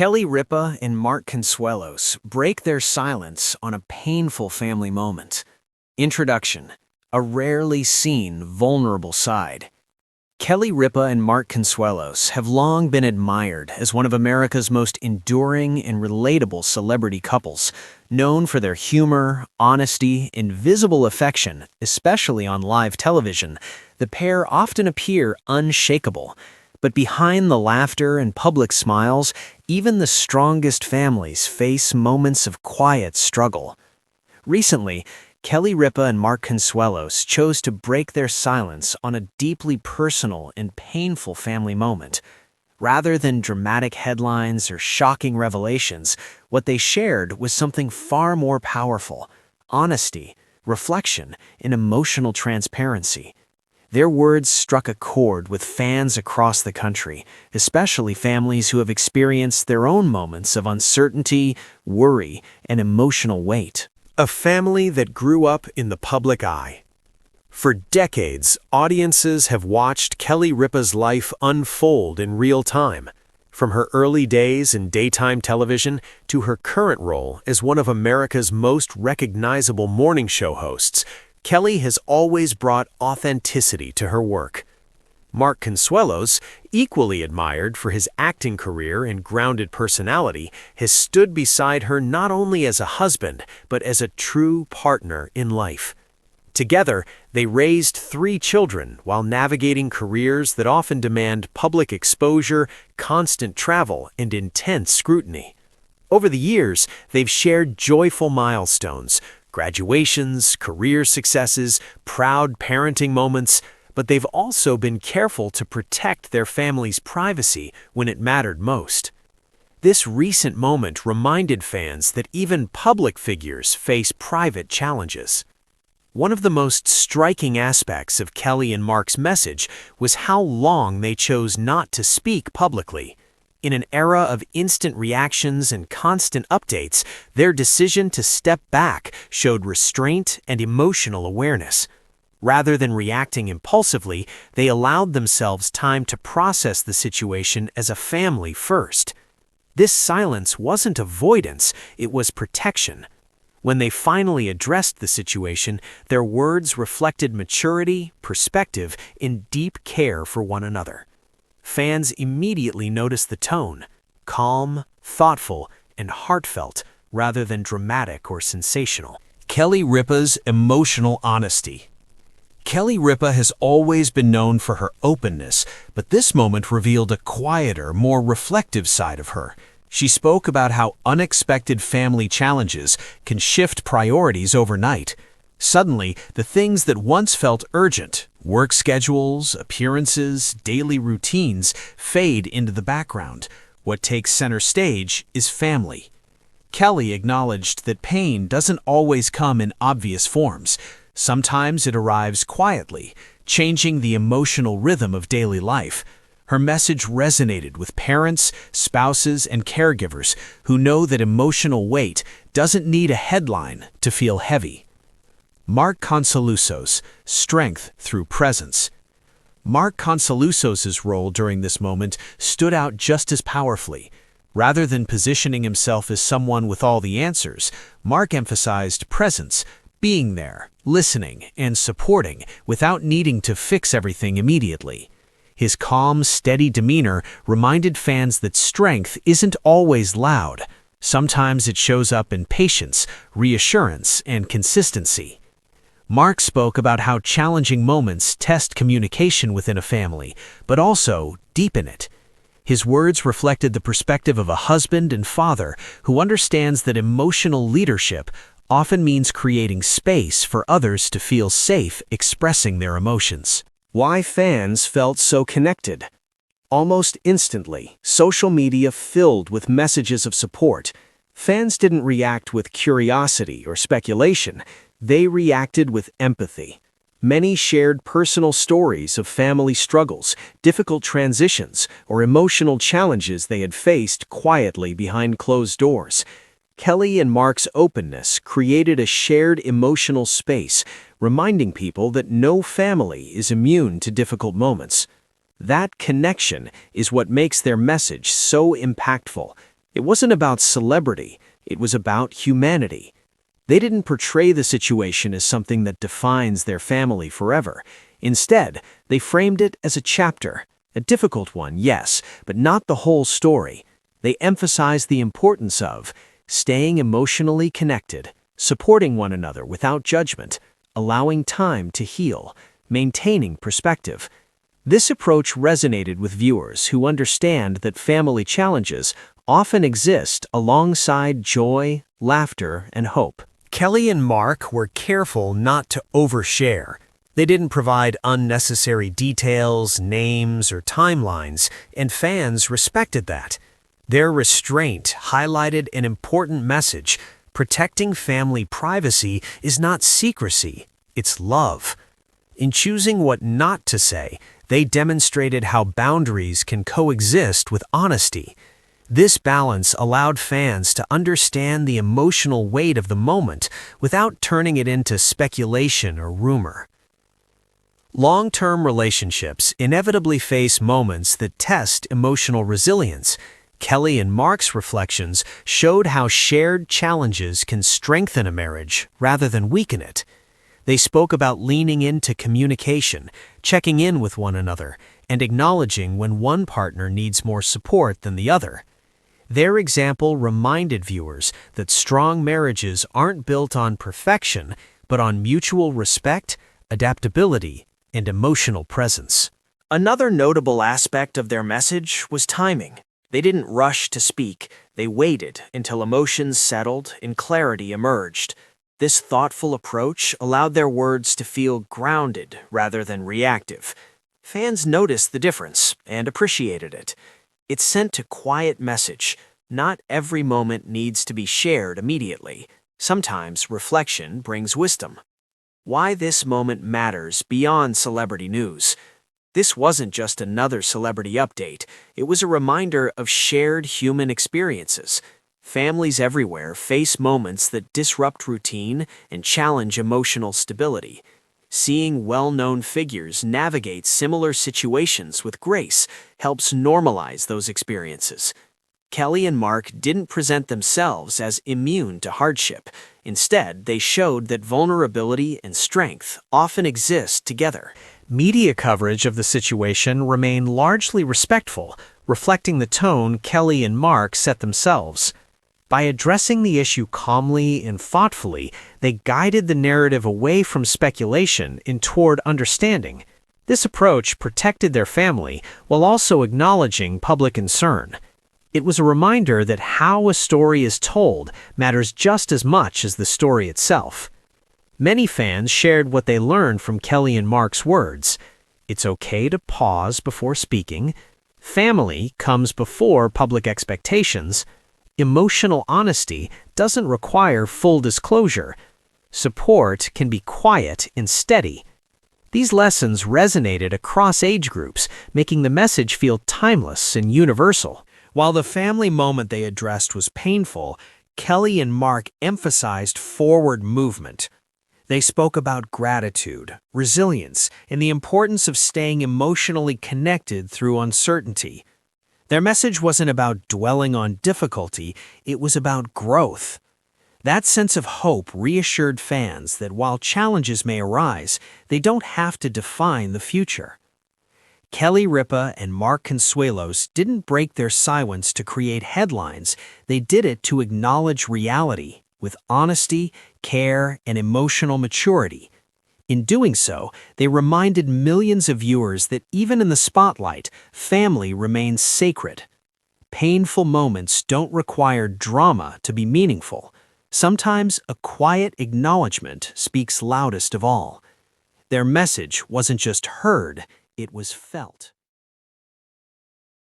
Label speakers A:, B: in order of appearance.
A: Ripa and Mark Consuelos break their silence on a painful family moment. Introduction: a rarely seen, vulnerable side. Ripa and Mark Consuelos have long been admired as one of America's most enduring and relatable celebrity couples, known for their humor, honesty, and visible affection, especially on live television. The pair often appear unshakable. But behind the laughter and public smiles, even the strongest families face moments of quiet struggle. Recently, Ripa and Mark Consuelos chose to break their silence on a deeply personal and painful family moment. Rather than dramatic headlines or shocking revelations, what they shared was something far more powerful: honesty, reflection, and emotional transparency. Their words struck a chord with fans across the country, especially families who have experienced their own moments of uncertainty, worry, and emotional weight.
B: A family that grew up in the public eye. For decades, audiences have watched Ripa's life unfold in real time, from her early days in daytime television to her current role as one of America's most recognizable morning show hosts. Kelly has always brought authenticity to her work. Mark Consuelos, equally admired for his acting career and grounded personality, has stood beside her not only as a husband, but as a true partner in life. Together, they raised 3 children while navigating careers that often demand public exposure, constant travel, and intense scrutiny. Over the years, they've shared joyful milestones, graduations, career successes, proud parenting moments, but they've also been careful to protect their family's privacy when it mattered most. This recent moment reminded fans that even public figures face private challenges. One of the most striking aspects of Kelly and Mark's message was how long they chose not to speak publicly. In an era of instant reactions and constant updates, their decision to step back showed restraint and emotional awareness. Rather than reacting impulsively, they allowed themselves time to process the situation as a family first. This silence wasn't avoidance, it was protection. When they finally addressed the situation, their words reflected maturity, perspective, and deep care for one another. Fans immediately noticed the tone: calm, thoughtful, and heartfelt, rather than dramatic or sensational.
A: Ripa's emotional honesty. Ripa has always been known for her openness, but this moment revealed a quieter, more reflective side of her. She spoke about how unexpected family challenges can shift priorities overnight. Suddenly, the things that once felt urgent, work schedules, appearances, daily routines, fade into the background. What takes center stage is family. Kelly acknowledged that pain doesn't always come in obvious forms. Sometimes it arrives quietly, changing the emotional rhythm of daily life. Her message resonated with parents, spouses, and caregivers who know that emotional weight doesn't need a headline to feel heavy. Mark Consuelos, strength through presence. Mark Consuelos' role during this moment stood out just as powerfully. Rather than positioning himself as someone with all the answers, Mark emphasized presence, being there, listening, and supporting without needing to fix everything immediately. His calm, steady demeanor reminded fans that strength isn't always loud. Sometimes it shows up in patience, reassurance, and consistency. Mark spoke about how challenging moments test communication within a family, but also deepen it. His words reflected the perspective of a husband and father who understands that emotional leadership often means creating space for others to feel safe expressing their emotions.
B: Why fans felt so connected. Almost instantly, social media filled with messages of support. Fans didn't react with curiosity or speculation. They reacted with empathy. Many shared personal stories of family struggles, difficult transitions, or emotional challenges they had faced quietly behind closed doors. Kelly and Mark's openness created a shared emotional space, reminding people that no family is immune to difficult moments. That connection is what makes their message so impactful. It wasn't about celebrity, it was about humanity. They didn't portray the situation as something that defines their family forever. Instead, they framed it as a chapter. A difficult one, yes, but not the whole story. They emphasized the importance of staying emotionally connected, supporting one another without judgment, allowing time to heal, maintaining perspective. This approach resonated with viewers who understand that family challenges often exist alongside joy, laughter, and hope. Kelly and Mark were careful not to overshare. They didn't provide unnecessary details, names, or timelines, and fans respected that. Their restraint highlighted an important message. Protecting family privacy is not secrecy, it's love. In choosing what not to say, they demonstrated how boundaries can coexist with honesty. This balance allowed fans to understand the emotional weight of the moment without turning it into speculation or rumor. Long-term relationships inevitably face moments that test emotional resilience. Kelly and Mark's reflections showed how shared challenges can strengthen a marriage rather than weaken it. They spoke about leaning into communication, checking in with one another, and acknowledging when one partner needs more support than the other. Their example reminded viewers that strong marriages aren't built on perfection, but on mutual respect, adaptability, and emotional presence. Another notable aspect of their message was timing. They didn't rush to speak, they waited until emotions settled and clarity emerged. This thoughtful approach allowed their words to feel grounded rather than reactive. Fans noticed the difference and appreciated it. It sent a quiet message. Not every moment needs to be shared immediately. Sometimes reflection brings wisdom. Why this moment matters beyond celebrity news. This wasn't just another celebrity update. It was a reminder of shared human experiences. Families everywhere face moments that disrupt routine and challenge emotional stability. Seeing well-known figures navigate similar situations with grace helps normalize those experiences. Kelly and Mark didn't present themselves as immune to hardship. Instead, they showed that vulnerability and strength often exist together. Media coverage of the situation remained largely respectful, reflecting the tone Kelly and Mark set themselves. By addressing the issue calmly and thoughtfully, they guided the narrative away from speculation and toward understanding. This approach protected their family while also acknowledging public concern. It was a reminder that how a story is told matters just as much as the story itself. Many fans shared what they learned from Kelly and Mark's words. It's okay to pause before speaking. Family comes before public expectations. Emotional honesty doesn't require full disclosure. Support can be quiet and steady. These lessons resonated across age groups, making the message feel timeless and universal. While the family moment they addressed was painful, Kelly and Mark emphasized forward movement. They spoke about gratitude, resilience, and the importance of staying emotionally connected through uncertainty. Their message wasn't about dwelling on difficulty, it was about growth. That sense of hope reassured fans that while challenges may arise, they don't have to define the future. Kelly Ripa and Mark Consuelos didn't break their silence to create headlines, they did it to acknowledge reality with honesty, care, and emotional maturity. In doing so, they reminded millions of viewers that even in the spotlight, family remains sacred. Painful moments don't require drama to be meaningful. Sometimes a quiet acknowledgement speaks loudest of all. Their message wasn't just heard, it was felt.